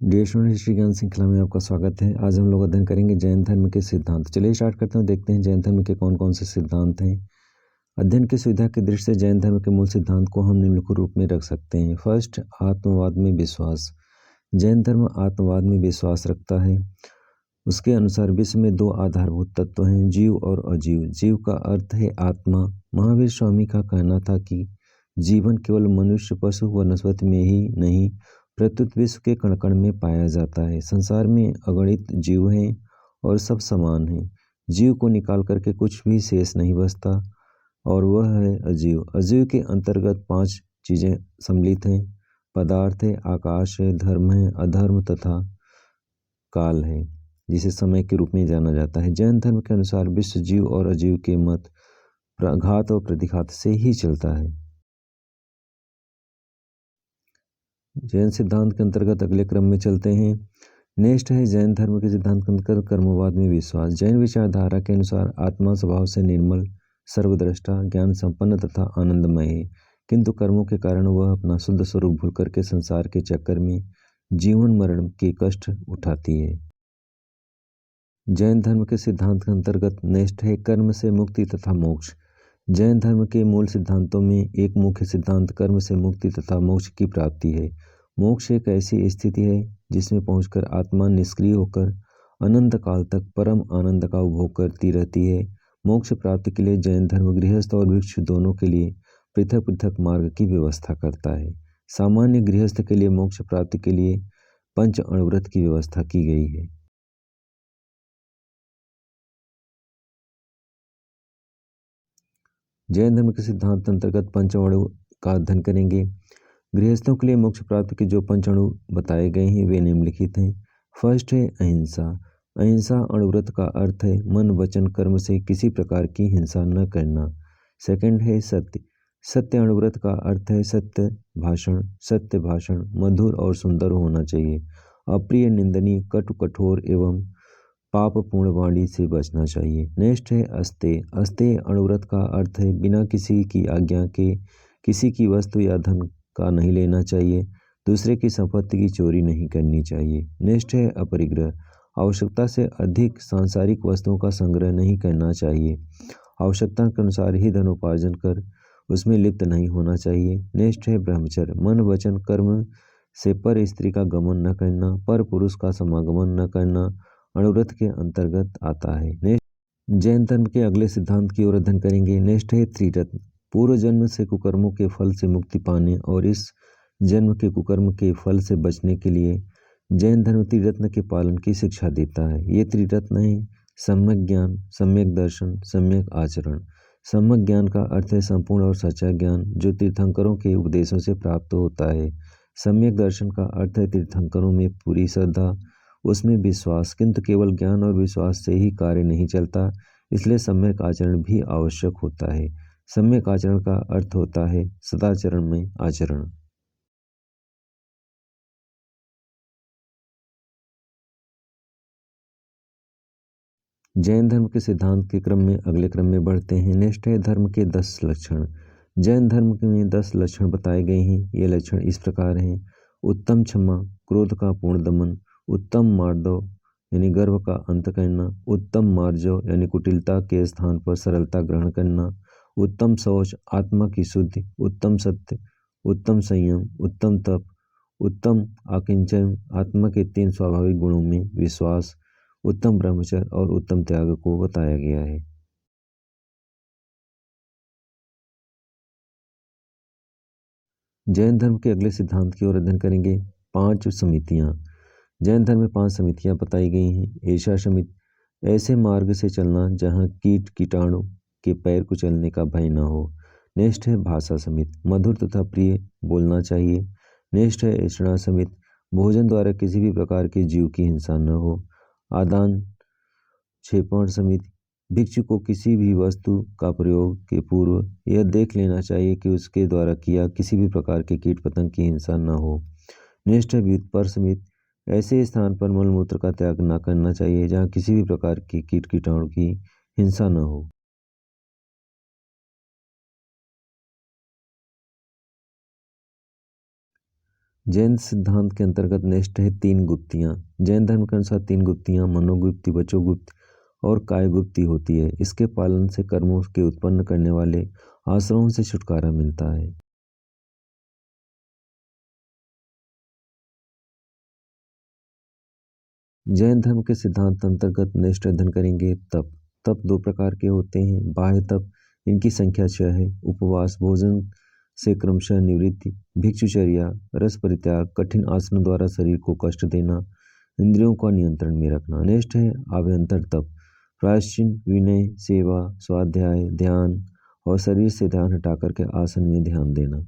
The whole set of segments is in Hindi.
डियर स्टूडेंट, हिस्ट्री ज्ञान श्रृंखला में आपका स्वागत है। आज हम लोग अध्ययन करेंगे जैन धर्म के सिद्धांत। चलिए स्टार्ट करते हैं, देखते हैं जैन धर्म के कौन कौन से सिद्धांत हैं। अध्ययन की सुविधा की दृष्टि से जैन धर्म के मूल सिद्धांत को हम निम्नलिखित रूप में रख सकते हैं। फर्स्ट, आत्मवाद में विश्वास। जैन धर्म आत्मवाद में विश्वास रखता है। उसके अनुसार विश्व में दो आधारभूत तत्व हैं, जीव और अजीव। जीव का अर्थ है आत्मा। महावीर स्वामी का कहना था कि जीवन केवल मनुष्य, पशु, वनस्पति में ही नहीं प्रत्युत विश्व के कण कण में पाया जाता है। संसार में अगणित जीव हैं और सब समान हैं। जीव को निकाल करके कुछ भी शेष नहीं बचता और वह है अजीव। अजीव के अंतर्गत 5 चीज़ें सम्मिलित हैं। पदार्थ है, आकाश है, धर्म है, अधर्म तथा काल है, जिसे समय के रूप में जाना जाता है। जैन धर्म के अनुसार विश्व जीव और अजीव के मत घात और प्रतिघात से ही चलता है। जैन सिद्धांत के अंतर्गत अगले क्रम में चलते हैं। नेक्स्ट है जैन धर्म के सिद्धांत के अंतर्गत कर्मवाद में विश्वास। जैन विचारधारा के अनुसार आत्मा स्वभाव से निर्मल, सर्वद्रष्टा, ज्ञान संपन्न तथा आनंदमय है, किंतु कर्मों के कारण वह अपना शुद्ध स्वरूप भूल करके संसार के चक्कर में जीवन मरण के कष्ट उठाती है। जैन धर्म के सिद्धांत के अंतर्गत नेक्स्ट है कर्म से मुक्ति तथा मोक्ष। जैन धर्म के मूल सिद्धांतों में एक मुख्य सिद्धांत कर्म से मुक्ति तथा मोक्ष की प्राप्ति है। मोक्ष एक ऐसी स्थिति है जिसमें पहुंचकर आत्मा निष्क्रिय होकर अनंत काल तक परम आनंद का उपभोग करती रहती है। मोक्ष प्राप्ति के लिए जैन धर्म गृहस्थ और भिक्षु दोनों के लिए पृथक पृथक मार्ग की व्यवस्था करता है। सामान्य गृहस्थ के लिए मोक्ष प्राप्ति के लिए पंच अणुव्रत की व्यवस्था की गई है। जैन धर्म के सिद्धांत अंतर्गत पंचअणु का अध्ययन करेंगे। गृहस्थों के लिए मोक्ष प्राप्त के जो पंचअणु बताए गए हैं वे निम्नलिखित हैं। फर्स्ट है अहिंसा। अहिंसा अणुव्रत का अर्थ है मन वचन कर्म से किसी प्रकार की हिंसा न करना। सेकंड है सत्य। सत्य अणुव्रत का अर्थ है सत्य भाषण मधुर और सुंदर होना चाहिए। अप्रिय, निंदनीय, कटु, कठोर एवं पापपूर्ण वाणी से बचना चाहिए। नेक्स्ट है अस्तेय। अस्तेय अणुव्रत का अर्थ है बिना किसी की आज्ञा के किसी की वस्तु या धन का नहीं लेना चाहिए। दूसरे की संपत्ति की चोरी नहीं करनी चाहिए। नेक्स्ट है अपरिग्रह। आवश्यकता से अधिक सांसारिक वस्तुओं का संग्रह नहीं करना चाहिए। आवश्यकता के अनुसार ही धन उपार्जन कर उसमें लिप्त नहीं होना चाहिए। नेक्स्ट है ब्रह्मचर्य। मन वचन कर्म से पर स्त्री का गमन न करना, पर पुरुष का समागमन न करना अणुव्रत के अंतर्गत आता है। नेक्स्ट जैन धर्म के अगले सिद्धांत की ओर अध्ययन करेंगे। नेक्स्ट है त्रिरत्न। पूर्व जन्म से कुकर्मों के फल से मुक्ति पाने और इस जन्म के कुकर्म के फल से बचने के लिए जैन धर्म त्रिरत्न के पालन की शिक्षा देता है। ये त्रिरत्न है सम्यक ज्ञान, सम्यक दर्शन, सम्यक आचरण। सम्यक ज्ञान का अर्थ है संपूर्ण और सच्चा ज्ञान जो तीर्थंकरों के उपदेशों से प्राप्त होता है। सम्यक दर्शन का अर्थ है तीर्थंकरों में पूरी श्रद्धा, उसमें विश्वास, किंतु केवल ज्ञान और विश्वास से ही कार्य नहीं चलता, इसलिए सम्यक आचरण भी आवश्यक होता है। सम्यक आचरण का अर्थ होता है सदाचरण में आचरण। जैन धर्म के सिद्धांत के क्रम में अगले क्रम में बढ़ते हैं। नेक्स्ट है धर्म के 10 लक्षण। जैन धर्म में 10 लक्षण बताए गए हैं। ये लक्षण इस प्रकार हैं। उत्तम क्षमा, क्रोध का पूर्ण दमन, उत्तम मार्दव यानी गर्व का अंत करना, उत्तम मार्जव यानी कुटिलता के स्थान पर सरलता ग्रहण करना, उत्तम शौच, आत्मा की शुद्धि, उत्तम सत्य, उत्तम संयम, उत्तम तप, उत्तम आकिंचन, आत्मा के 3 स्वाभाविक गुणों में विश्वास, उत्तम ब्रह्मचर्य और उत्तम त्याग को बताया गया है। जैन धर्म के अगले सिद्धांत की ओर अध्ययन करेंगे। 5 समितियां। जैन धर्म में 5 समितियां बताई गई हैं। ऐसा समिति ऐसे मार्ग से चलना जहां कीट कीटाणु के पैर कुचलने का भय न हो। नेक्स्ट है भाषा समिति। मधुर तथा प्रिय बोलना चाहिए। नेक्स्ट है ऐषणा समिति। भोजन द्वारा किसी भी प्रकार के जीव की हिंसा न हो। आदान क्षेपण समिति। भिक्षु को किसी भी वस्तु का प्रयोग के पूर्व यह देख लेना चाहिए कि उसके द्वारा किया किसी भी प्रकार के कीट पतंग की हिंसा न हो। नेक्स्ट है व्युत्पर समिति। ऐसे स्थान पर मलमूत्र का त्याग न करना चाहिए जहाँ किसी भी प्रकार की कीट कीटाणु की हिंसा न हो। जैन सिद्धांत के अंतर्गत नेक्स्ट है तीन गुप्तियाँ। जैन धर्म के अनुसार तीन गुप्तियाँ मनोगुप्ति, वचोगुप्ति और कायगुप्ति होती है। इसके पालन से कर्मों के उत्पन्न करने वाले आश्रमों से छुटकारा मिलता है। जैन धर्म के सिद्धांत अंतर्गत नेक्स्ट अध्ययन करेंगे तप। तप दो प्रकार के होते हैं। बाह्य तप, इनकी संख्या 6 है। उपवास, भोजन से क्रमशः निवृत्ति, भिक्षुचर्या, रस परित्याग, कठिन आसनों द्वारा शरीर को कष्ट देना, इंद्रियों का नियंत्रण में रखना। नेक्स्ट है आभ्यंतर तप, प्रायश्चित, विनय, सेवा, स्वाध्याय, ध्यान और शरीर से ध्यान हटाकर के आसन में ध्यान देना।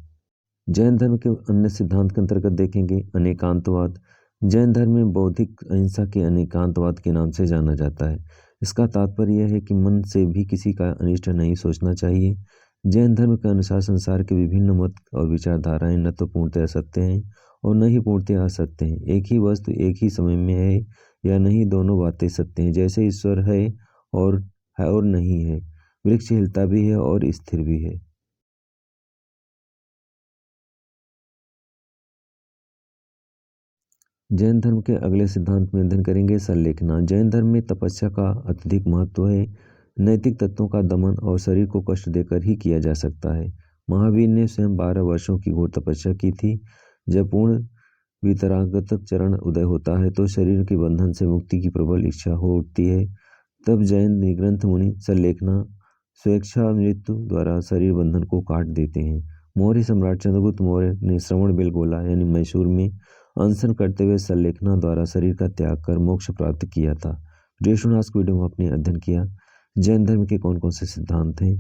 जैन धर्म के अन्य सिद्धांत के अंतर्गत देखेंगे अनेकांतवाद। जैन धर्म में बौद्धिक अहिंसा के अनेकांतवाद के नाम से जाना जाता है। इसका तात्पर्य यह है कि मन से भी किसी का अनिष्ट नहीं सोचना चाहिए। जैन धर्म के अनुसार संसार के विभिन्न मत और विचारधाराएं न तो पूर्णतः सत्य हैं और न ही पूर्णतः असत्य हैं। एक ही वस्तु एक ही समय में है या नहीं, दोनों बातें सत्य हैं। जैसे ईश्वर है और नहीं है, वृक्ष हिलता भी है और स्थिर भी है। जैन धर्म के अगले सिद्धांत में अध्ययन करेंगे संलेखना। जैन धर्म में तपस्या का अत्यधिक महत्व है। नैतिक तत्वों का दमन और शरीर को कष्ट देकर ही किया जा सकता है। महावीर ने स्वयं 12 वर्षों की घोर तपस्या की थी। जब पूर्ण वितरागत चरण उदय होता है तो शरीर के बंधन से मुक्ति की प्रबल इच्छा हो उठती है। तब जैन निग्रंथ मुनि संलेखना स्वेच्छा मृत्यु द्वारा शरीर बंधन को काट देते हैं। मौर्य सम्राट चंद्रगुप्त मौर्य ने श्रवण बेलगोला यानी मैसूर में अनशन करते हुए संलेखना द्वारा शरीर का त्याग कर मोक्ष प्राप्त किया था। आज की वीडियो में आपने अध्ययन किया जैन धर्म के कौन कौन से सिद्धांत हैं।